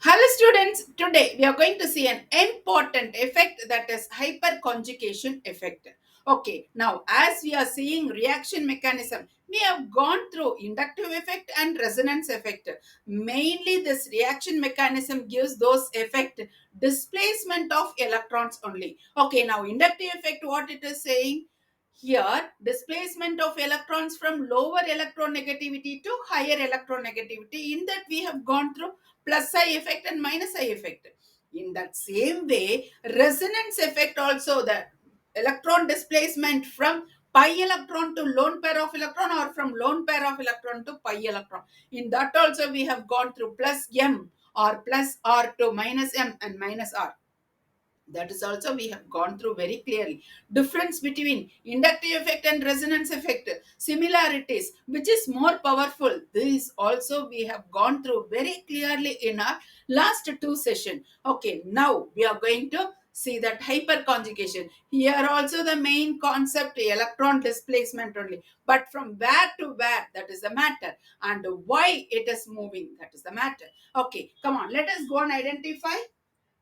Hello students, today we are going to see an important effect, that is hyperconjugation effect. Okay, now as we are seeing reaction mechanism, we have gone through inductive effect and resonance effect. Mainly this reaction mechanism gives those effect displacement of electrons only. Okay, now inductive effect, what it is saying? Here, displacement of electrons from lower electronegativity to higher electronegativity. In that we have gone through plus I effect and minus I effect. In that same way, resonance effect also, the electron displacement from pi electron to lone pair of electron, or from lone pair of electron to pi electron. In that also we have gone through plus m or plus r to minus m and minus r. That is also we have gone through very clearly. Difference between inductive effect and resonance effect, similarities, which is more powerful, this also we have gone through very clearly in our last two sessions. Okay, now we are going to see that hyperconjugation. Here also the main concept electron displacement only, but from where to where, that is the matter, and why it is moving, that is the matter. Okay, come on, let us go and identify.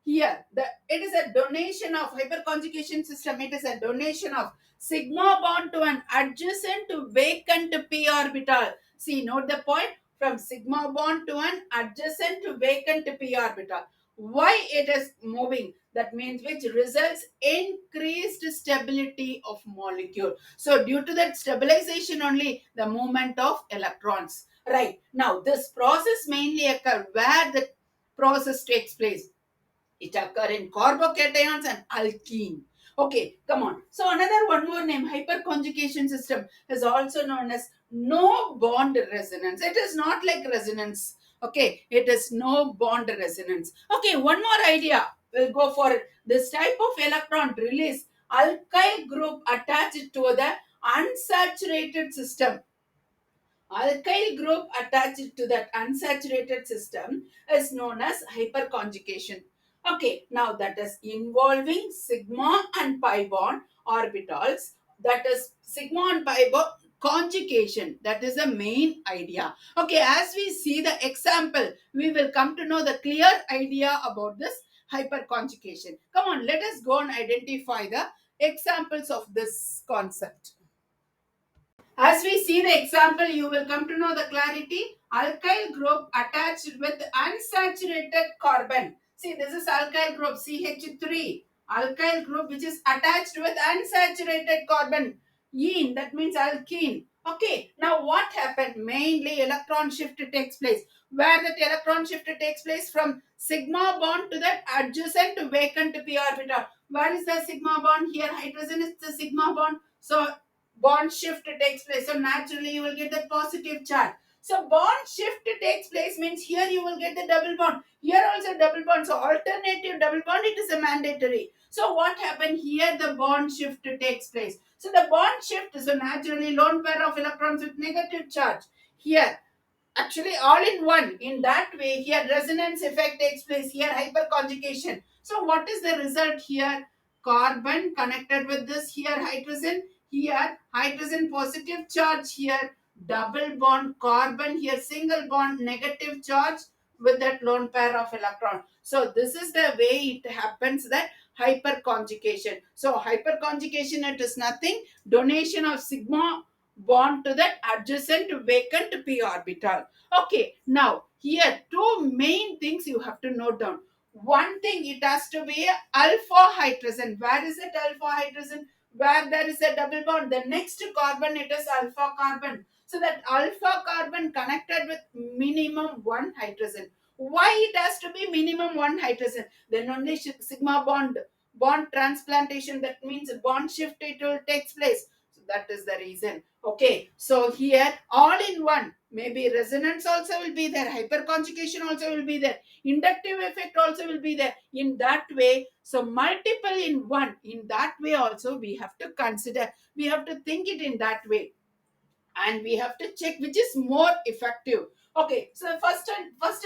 Here it is a donation of hyperconjugation system. It is a donation of sigma bond to an adjacent to vacant p orbital. See, note the point, from sigma bond to an adjacent to vacant p orbital. Why it is moving, that means which results increased stability of molecule. So due to that stabilization only, the movement of electrons. Right, now this process mainly occur where the process takes place. It occur in carbocations and alkene. Okay, come on. So another one more name, hyperconjugation system, is also known as no bond resonance. It is not like resonance. Okay, it is no bond resonance. Okay, one more idea. We'll go for it. This type of electron release alkyl group attached to the unsaturated system. Alkyl group attached to that unsaturated system is known as hyperconjugation. Okay, now that is involving sigma and pi bond orbitals, that is sigma and pi bond conjugation. That is the main idea. Okay, as we see the example, we will come to know the clear idea about this hyperconjugation. Come on, let us go and identify the examples of this concept. As we see the example, you will come to know the clarity. Alkyl group attached with unsaturated carbon. See, this is alkyl group CH3. Alkyl group which is attached with unsaturated carbon. Ene, that means alkene. Okay, now what happened? Mainly electron shift takes place. Where that electron shift takes place, from sigma bond to that adjacent vacant p orbital. Where is the sigma bond? Here hydrogen is the sigma bond. So bond shift takes place. So naturally you will get the positive charge. So bond shift takes place means here you will get the double bond. Here also double bond. So alternative double bond, it is a mandatory. So what happened here? The bond shift takes place. So the bond shift, so naturally lone pair of electrons with negative charge. Here actually all in one. In that way, here resonance effect takes place. Here hyperconjugation. So what is the result here? Carbon connected with this, here hydrogen, here hydrogen positive charge, here double bond carbon, here single bond negative charge with that lone pair of electron. So this is the way it happens, that hyperconjugation. So hyperconjugation, it is nothing, donation of sigma bond to that adjacent vacant p orbital. Okay, now here two main things you have to note down. One thing, it has to be a alpha hydrogen. Where is it alpha hydrogen? Where there is a double bond, the next carbon, it is alpha carbon. So that alpha carbon connected with minimum one hydrogen. Why it has to be minimum one hydrogen? Then only sigma bond transplantation, that means bond shift, it will takes place. So that is the reason. Okay, so here all in one, maybe resonance also will be there, hyperconjugation also will be there, inductive effect also will be there. In that way, so multiple in one. In that way also we have to consider, we have to think it in that way, and we have to check which is more effective. Okay, so first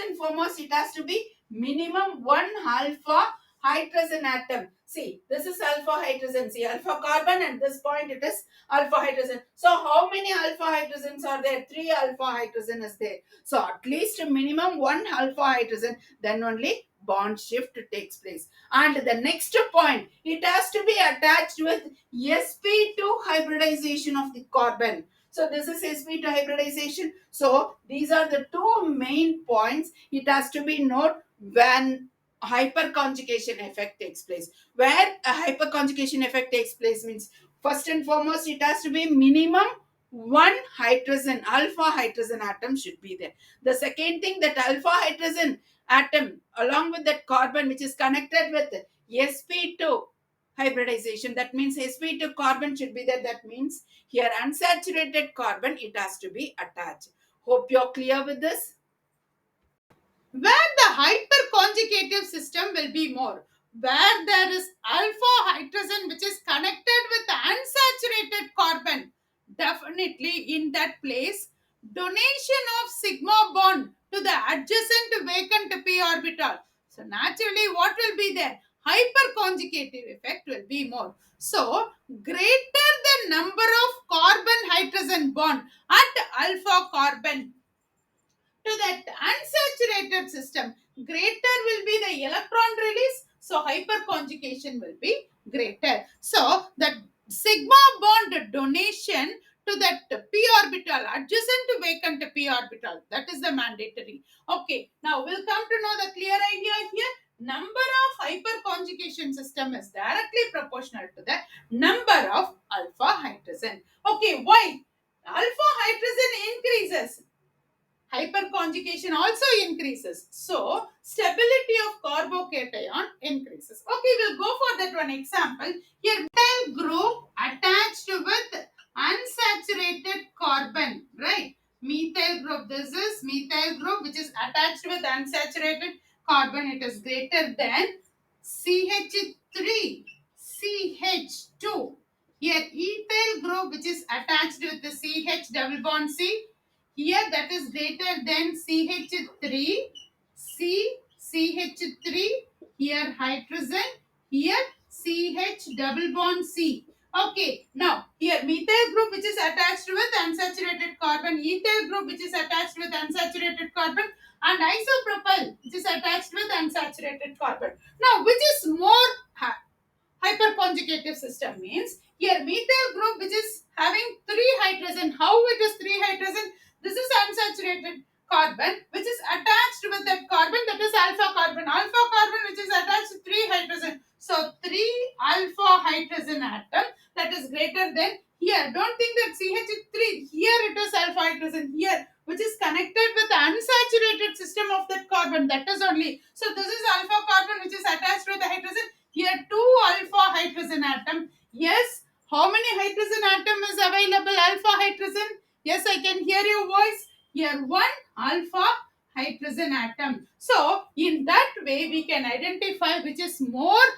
and foremost, it has to be minimum one alpha hydrogen atom. See, this is alpha hydrogen. See, alpha carbon, and this point it is alpha hydrogen. So, how many alpha hydrogens are there? Three alpha hydrogen is there. So, at least minimum one alpha hydrogen, then only bond shift takes place. And the next point, it has to be attached with sp2 hybridization of the carbon. So this is sp2 hybridization. So these are the two main points. It has to be noted when hyperconjugation effect takes place. Where a hyperconjugation effect takes place means, first and foremost, it has to be minimum one hydrogen, alpha hydrogen atom should be there. The second thing, that alpha hydrogen atom along with that carbon which is connected with sp2 hybridization, that means sp2 carbon should be there. That means here unsaturated carbon, it has to be attached. Hope you're clear with this. Where the hyperconjugative system will be more, where there is alpha hydrogen which is connected with the unsaturated carbon, definitely in that place donation of sigma bond to the adjacent vacant p orbital. So naturally what will be there? Hyperconjugative effect will be more. So greater the number of carbon hydrogen bond at alpha carbon to that unsaturated system, greater will be the electron release. So hyperconjugation will be greater. So that sigma bond donation to that p orbital adjacent to vacant p orbital, that is the mandatory. Okay, now we'll come to know the clear idea here. Number of hyperconjugation system is directly proportional to the number of alpha hydrogen. Okay, why? Alpha hydrogen increases, hyperconjugation also increases. So, stability of carbocation increases. Okay, we'll go for that one example. Here, methyl group attached with unsaturated carbon, right? Methyl group, this is methyl group which is attached with unsaturated carbon. It is greater than CH3, CH2. Here, ethyl group which is attached with the CH double bond C, here that is greater than CH3, CH3, here hydrogen, here CH double bond C. Okay, now here methyl group which is attached with unsaturated carbon, ethyl group which is attached with unsaturated carbon, and isopropyl which is attached with unsaturated carbon. Now, which is more hyperconjugative system means, here methyl group which is having three hydrogen. How it is three hydrogen? This is unsaturated carbon which is attached with that carbon, that is alpha carbon. Alpha carbon which is attached to three hydrogen. So three alpha hydrogen atom, that is greater than, here don't think that CH3, here it is alpha hydrogen, here which is connected with the unsaturated system of that carbon, that is only. So this is alpha carbon which is attached with the hydrogen. Here two alpha hydrogen atom. Yes, how many hydrogen atom is available? Alpha hydrogen. Yes, I can hear your voice. Here one alpha hydrogen atom. So in that way we can identify which is more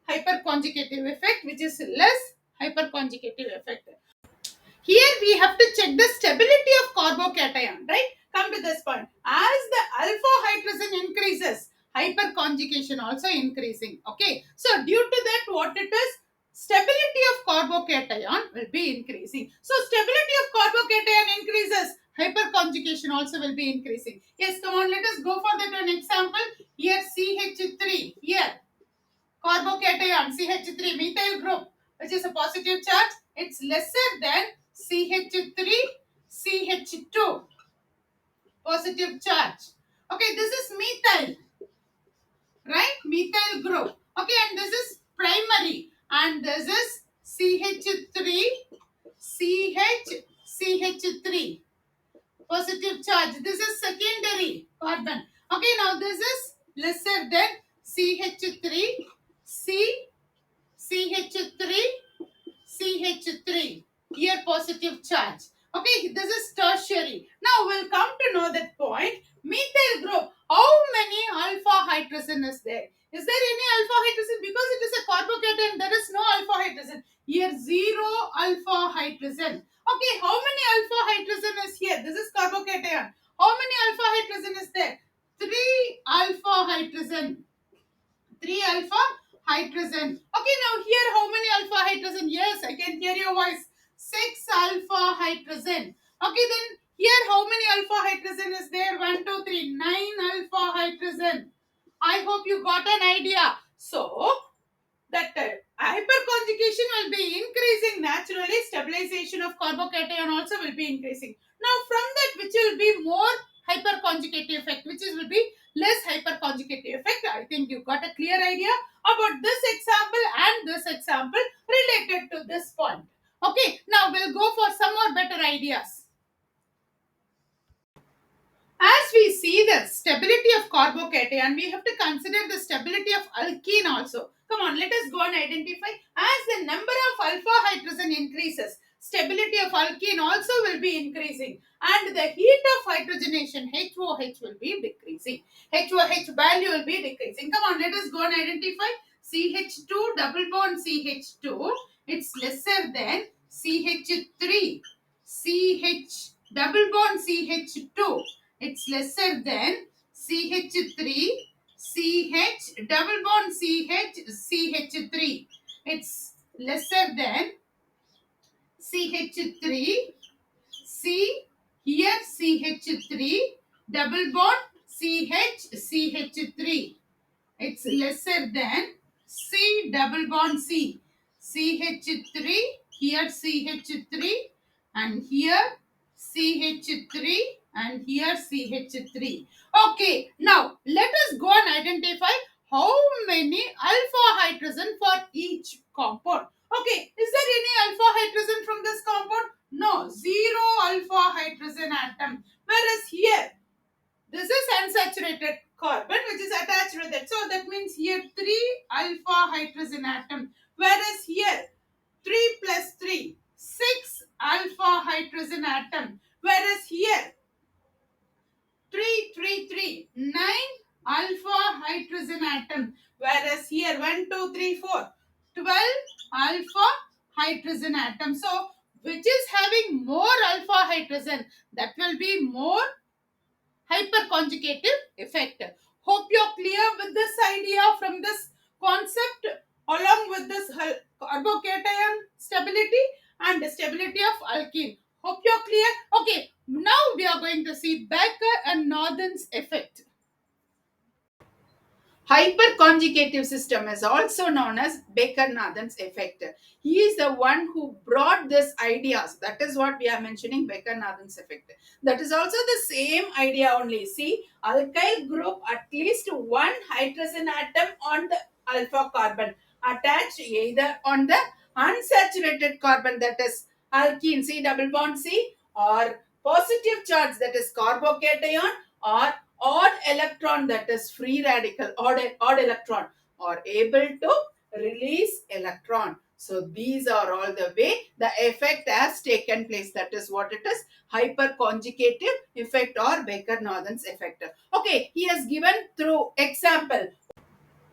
hyperconjugative effect, which is less hyperconjugative effect. Here we have to check the stability of carbocation, right? Come to this point. As the alpha hydrogen increases, hyperconjugation also increasing. Okay. So due to that, what it is? Stability of carbocation will be increasing. So stability of carbocation increases, hyperconjugation also will be increasing. Yes, come on, let us go for that one example. Here CH3, here carbocation CH3 methyl group which is a positive charge, it's lesser than CH3 CH2 positive charge. Okay, this is methyl, right? Methyl group. Okay, and this is primary, and this is CH3 CH3 positive charge. This is secondary carbon. Okay, now this is lesser than CH3 CH3 CH3, here positive charge. Okay, this is tertiary. Now we'll come to know that point. Methyl group, how many alpha hydrogen is there? Is there any alpha hydrogen? Because it is a carbocation, there is no alpha hydrogen. Here zero alpha hydrogen. Okay, how many alpha hydrogen is here? This is carbocation. How many alpha hydrogen is there? Three alpha hydrogen. 3 alpha hydrogen. Okay, now here how many alpha hydrogen? Yes, I can hear your voice. 6 alpha hydrogen. Okay, then here how many alpha hydrogen is there? 1, 2, 3. 9 alpha hydrogen. I hope you got an idea. So, that hyperconjugation will be increasing naturally, stabilization of carbocation also will be increasing. Now from that, which will be more hyperconjugative effect, which is will be less hyperconjugative effect. I think you got a clear idea about this example and this example related to this point. Okay, now we'll go for some more better ideas. As we see the stability of carbocation, we have to consider the stability of alkene also. Come on, let us go and identify. As the number of alpha hydrogen increases, stability of alkene also will be increasing, and the heat of hydrogenation HOH will be decreasing. HOH value will be decreasing. Come on, let us go and identify. CH2 double bond CH2, it's lesser than CH3. CH double bond CH2, it's lesser than CH3, CH double bond CH, CH3. It's lesser than CH3, C, here CH3, double bond CH, CH3. It's lesser than C double bond C. CH3, here CH3, and here CH3, and here CH3. Okay, now let us go and identify how many alpha hydrogen for each compound. Okay, is there any alpha hydrogen from this compound? No, zero alpha hydrogen atom. Whereas here, this is unsaturated carbon which is attached with it. So that means here 3 alpha hydrogen atom. Whereas here 3 plus 3, 6 alpha hydrogen atom. Whereas here 3, 3, 3, 9 alpha hydrogen atom. Whereas here 1, 2, 3, 4, 12 alpha hydrogen atom. So which is having more alpha hydrogen, that will be more hyperconjugative effect. Hope you're clear with this idea from this concept along with this carbocation stability and stability of alkene. Hope you're clear. Okay, now we are going to see Becker and Northern's effect. Hyperconjugative system is also known as Baker-Nathan's effect. He is the one who brought this ideas. That is what we are mentioning, Baker-Nathan's effect. That is also the same idea only. See, alkyl group, at least one hydrogen atom on the alpha carbon attached either on the unsaturated carbon, that is alkene, C double bond C, or positive charge, that is carbocation, or odd electron, that is free radical, odd electron, are able to release electron. So these are all the way the effect has taken place. That is what it is, hyperconjugative effect or Baker-Nathan's effect. Okay, he has given through example.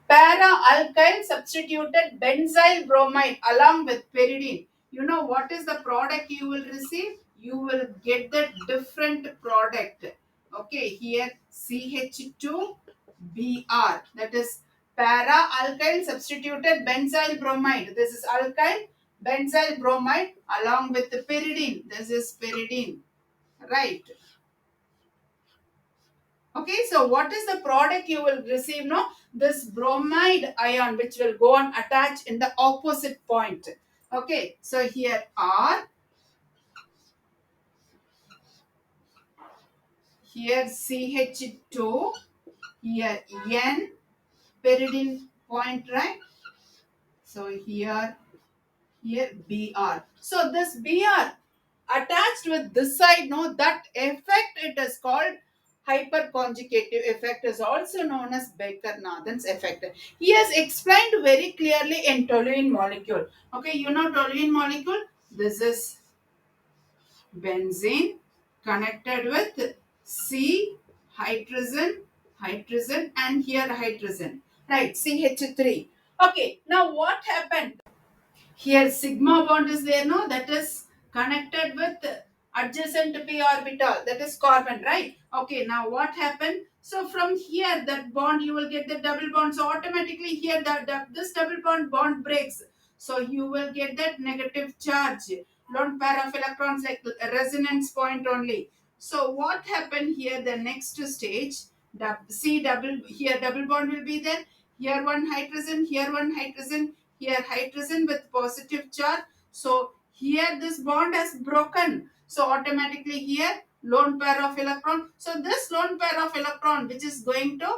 Para-alkyl substituted benzyl bromide along with pyridine. You know what is the product you will receive? You will get the different product. Okay, here CH2Br, that is para-alkyl substituted benzyl bromide. This is alkyl benzyl bromide along with the pyridine. This is pyridine, right? Okay, so what is the product you will receive? No, this bromide ion which will go and attach in the opposite point. Okay, so here R, here CH2, here N, pyridine point, right? So here Br. So this Br attached with this side, no, that effect it is called hyperconjugative effect, is also known as Baker-Nathan's effect. He has explained very clearly in toluene molecule. Okay, you know toluene molecule. This is benzene connected with C hydrogen, hydrogen, and here hydrogen. Right, CH3. Okay, now what happened? Here sigma bond is there, no, that is connected with adjacent to p orbital, that is carbon, right? Okay, now what happened? So from here, that bond, you will get the double bond, so automatically here this double bond breaks, so you will get that negative charge, lone pair of electrons, like a resonance point only. So what happened here, the next stage, see double, here double bond will be there, here one hydrogen, here one hydrogen, here hydrogen with positive charge. So here this bond has broken, so automatically here lone pair of electron, so this lone pair of electron which is going to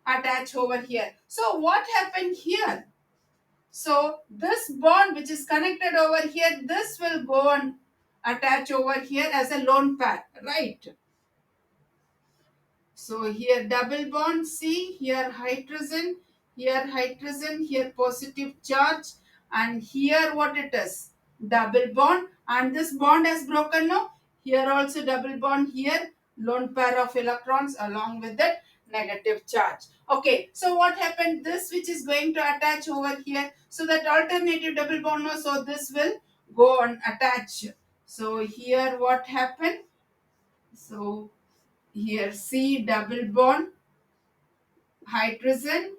attach over here. So what happened here, so this bond which is connected over here, this will go and attach over here as a lone pair, right? So here double bond, see here hydrogen, here positive charge, and here what it is? Double bond, and this bond has broken now. Here also double bond, here lone pair of electrons along with that negative charge. Okay, so what happened? This which is going to attach over here, so that alternative double bond, no, so this will go and attach. So here what happened? So here C double bond, hydrogen,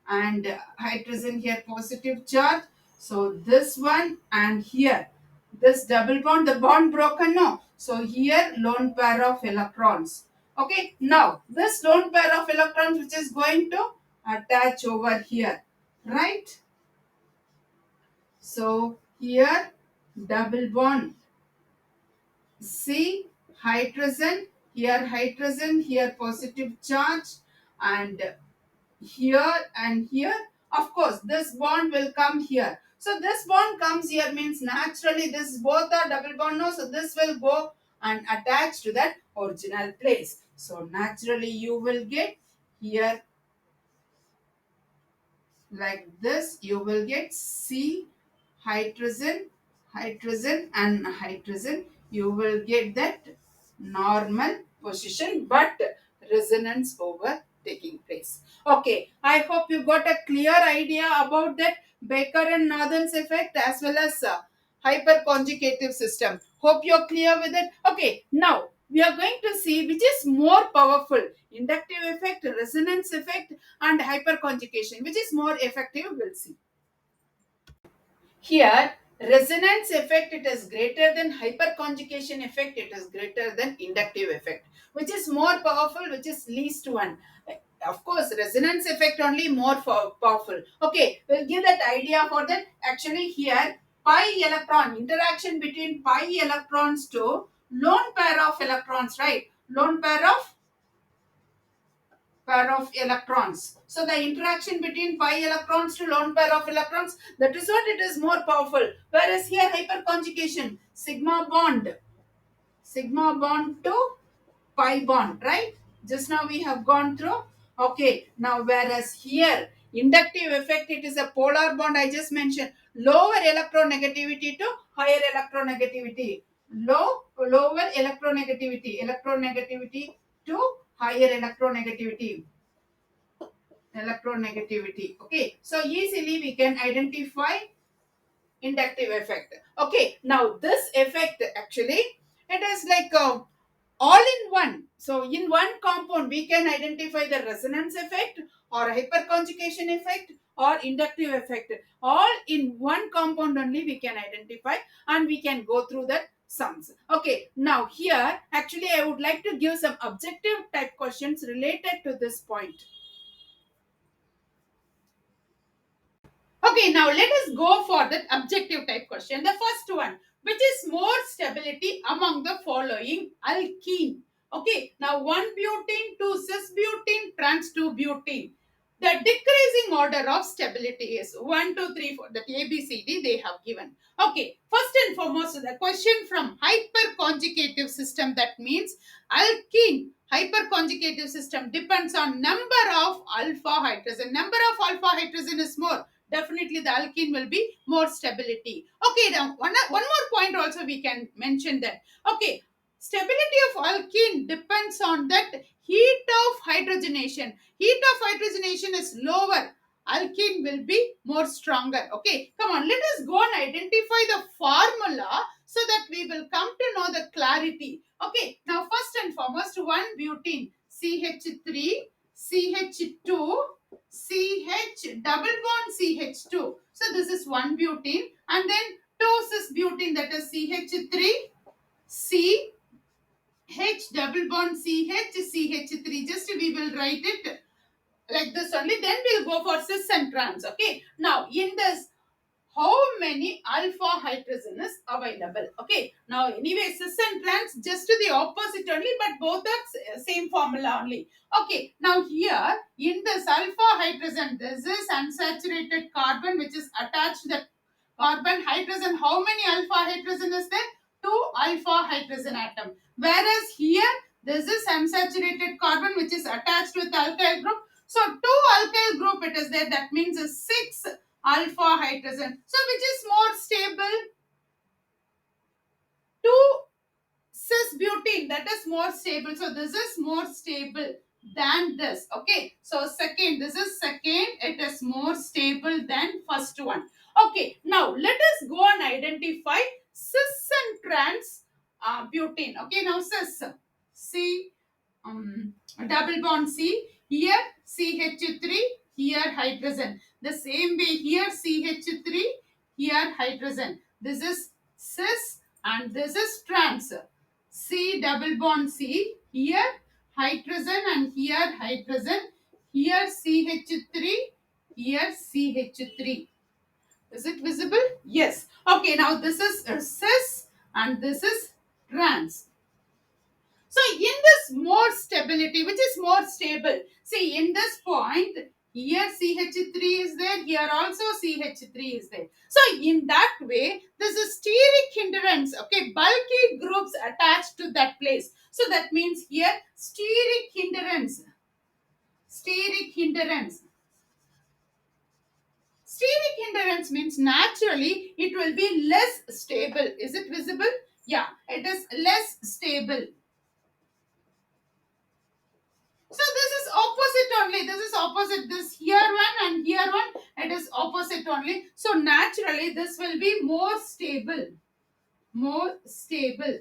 and hydrogen here positive charge. So this one, and here this double bond, the bond broken, no, so here lone pair of electrons. Okay, now this lone pair of electrons which is going to attach over here, right? So here double bond, see hydrogen, here positive charge, and here, of course this bond will come here, so this bond comes here means naturally this both are double bond, no, so this will go and attach to that original place, so naturally you will get here like this, you will get C hydrogen, and hydrogen, you will get that normal position, but resonance over taking place. Okay, I hope you got a clear idea about that Baker and Northern's effect as well as hyperconjugative system. Hope you're clear with it. Okay, now we are going to see which is more powerful, inductive effect, resonance effect, and hyperconjugation, which is more effective, we'll see. Here, resonance effect, it is greater than hyperconjugation effect, it is greater than inductive effect. Which is more powerful, which is least one? Of course, resonance effect only more powerful. Okay, we'll give that idea for that. Actually, here, pi electron, interaction between pi electrons to lone pair of electrons, right? Lone pair of electrons. So the interaction between pi electrons to lone pair of electrons, that is what it is more powerful. Whereas here hyperconjugation, sigma bond to pi bond, right? Just now we have gone through. Okay, now whereas here inductive effect, it is a polar bond, I just mentioned. Lower electronegativity to higher electronegativity. Lower electronegativity to higher electronegativity. Okay, so easily we can identify inductive effect. Okay, now this effect actually, it is like all in one. So in one compound we can identify the resonance effect or hyperconjugation effect or inductive effect. All in one compound only we can identify, and we can go through that sums. Okay, now here actually I would like to give some objective type questions related to this point. Okay, now let us go for that objective type question. The first one, which is more stability among the following alkene? Okay, now 1 butene, 2 cis butene, trans 2 butene. The decreasing order of stability is 1, 2, 3, 4. That A, B, C, D they have given. Okay, first and foremost, the question from hyperconjugative system, that means alkene hyperconjugative system depends on number of alpha hydrogen. Number of alpha hydrogen is more, definitely the alkene will be more stability. Okay, now one more point also we can mention that. Okay, stability of alkene depends on that heat of hydrogenation. Heat of hydrogenation is lower, alkene will be more stronger. Okay, come on, let us go and identify the formula so that we will come to know the clarity. Okay, now first and foremost, one butene, CH3, CH2, CH double bond CH2. So this is one butene, and then two cis butene, that is CH3, C H double bond CH, CH3. Just we will write it like this only. Then we'll go for cis and trans. Okay. Now in this, how many alpha hydrogen is available? Okay. Now anyway, cis and trans just to the opposite only, but both are same formula only. Okay. Now here in this alpha hydrogen, this is unsaturated carbon which is attached to the carbon hydrogen. How many alpha hydrogen is there? Two alpha hydrogen atom. Whereas here this is unsaturated carbon which is attached with alkyl group. So two alkyl group it is there. That means six alpha hydrogen. So which is more stable? Two cis butene, that is more stable. So this is more stable than this. Okay. So second, this is second. It is more stable than first one. Okay. Now let us go and identify cis and trans butene. Okay. Now cis, C double bond C, here CH3, here hydrogen. The same way here CH3, here hydrogen. This is cis and this is trans. C double bond C, here hydrogen and here hydrogen, here CH3, here CH3. Is it visible? Yes. Okay, now this is cis and this is trans. So in this more stability, which is more stable? See, in this point, here CH3 is there, here also CH3 is there. So in that way, this is steric hindrance, okay, bulky groups attached to that place. So that means here steric hindrance, steric hindrance. Steric hindrance means naturally it will be less stable. Is it visible? Yeah, it is less stable. So this is opposite only. This is opposite. This here one and here one. It is opposite only. So naturally this will be more stable. More stable.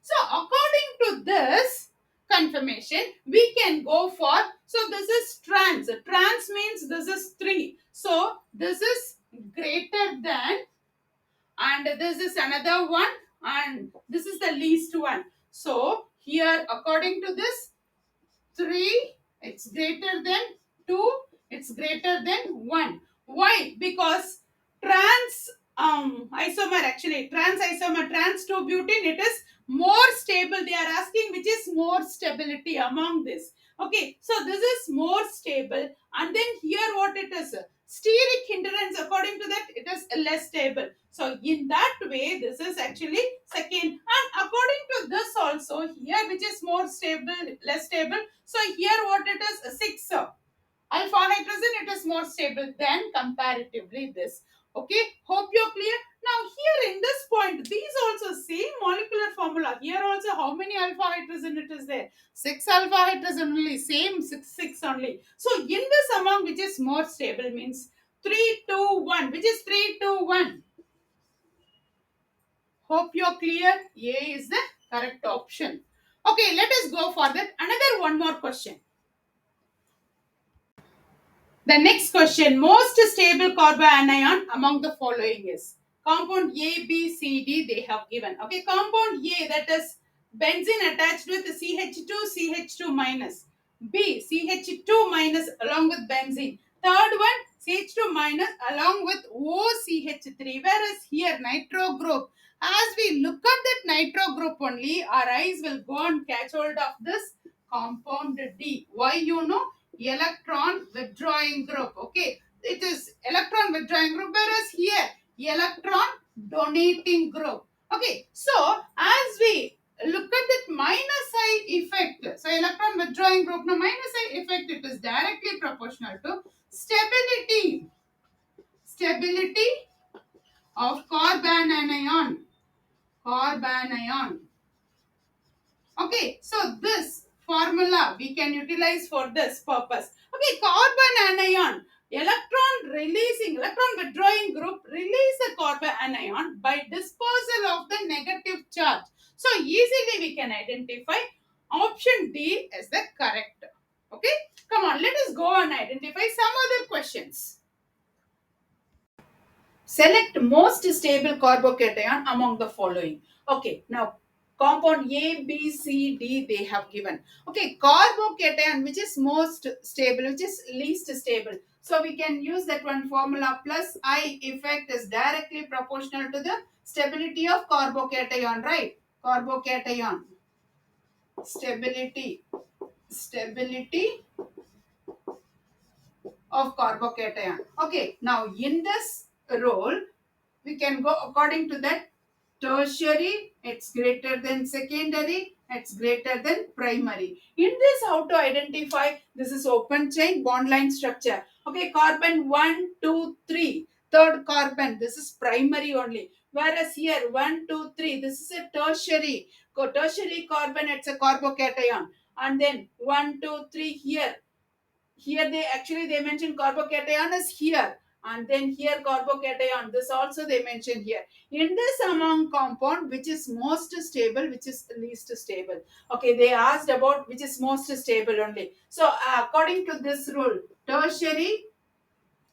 So according to this confirmation, we can go for. So this is trans. Trans means this is 3. So this is greater than, and this is another one, and this is the least one. So here according to this, 3, it's greater than 2, it's greater than 1. Why? Because trans isomer, actually trans isomer, trans 2 butene, it is more stable. They are asking which is more stability among this. Okay, so this is more stable, and then here what it is, steric hindrance, according to that it is less stable. So in that way this is actually second, and according to this also here which is more stable, less stable. So here what it is, 6 alpha hydrogen, it is more stable than comparatively this. Okay, hope you're clear. Now here in this point, these also same molecular formula. Here also how many alpha hydrogen it is there? 6 alpha hydrogen only, same 6 only. So in this amount which is more stable means 3, 2, 1, which is 3, 2, 1. Hope you're clear. A is the correct option. Okay, let us go for that. Another one more question. The next question, most stable carbanion among the following is compound A, B, C, D they have given. Okay, compound A, that is benzene attached with CH2, CH2 minus. B, CH2 minus along with benzene. Third one, CH2 minus along with OCH3. Whereas here nitro group, as we look at that nitro group only, our eyes will go and catch hold of this compound D. Why you know? Electron withdrawing group. Okay, it is electron withdrawing group, whereas here electron donating group. Okay, so as we look at that minus I effect, so electron withdrawing group, now minus I effect, it is directly proportional to stability of carbanion. Okay, so this formula we can utilize for this purpose. Okay, carbon anion. Electron withdrawing group release the carbon anion by dispersal of the negative charge. So easily we can identify option D as the correct. Okay, come on, let us go and identify some other questions. Select most stable carbocation among the following. Okay, now compound A, B, C, D they have given. Okay, carbocation which is most stable, which is least stable. So we can use that one formula plus I effect is directly proportional to the stability of carbocation, right? Carbocation stability of carbocation. Okay, now in this role, we can go according to that tertiary, it's greater than secondary, it's greater than primary. In this, how to identify this is open chain bond line structure. Okay, carbon 1, 2, 3. Third carbon, this is primary only. Whereas here 1, 2, 3, this is a tertiary. Tertiary carbon, it's a carbocation. And then 1, 2, 3 here, they mention carbocation is here, and then here carbocation this also they mention here. In this among compound which is most stable, which is least stable. Okay, they asked about which is most stable only. So according to this rule, tertiary,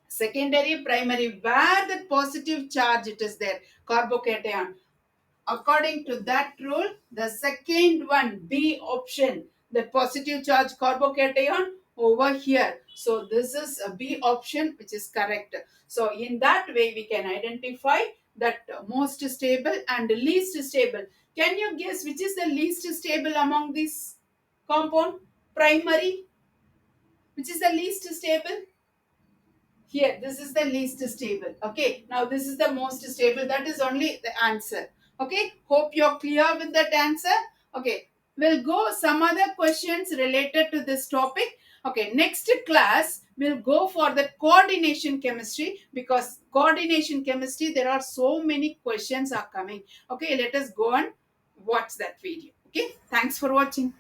secondary, primary, where the positive charge it is there, carbocation, according to that rule, the second one, B option, the positive charge carbocation over here. So this is a B option, which is correct. So in that way, we can identify that most stable and least stable. Can you guess which is the least stable among these compound? Primary, which is the least stable? Here, this is the least stable. Okay, now this is the most stable. That is only the answer. Okay, hope you're clear with that answer. Okay, we'll go some other questions related to this topic. Okay, next class we'll go for the coordination chemistry, because coordination chemistry there are so many questions are coming. Okay, let us go and watch that video. Okay, thanks for watching.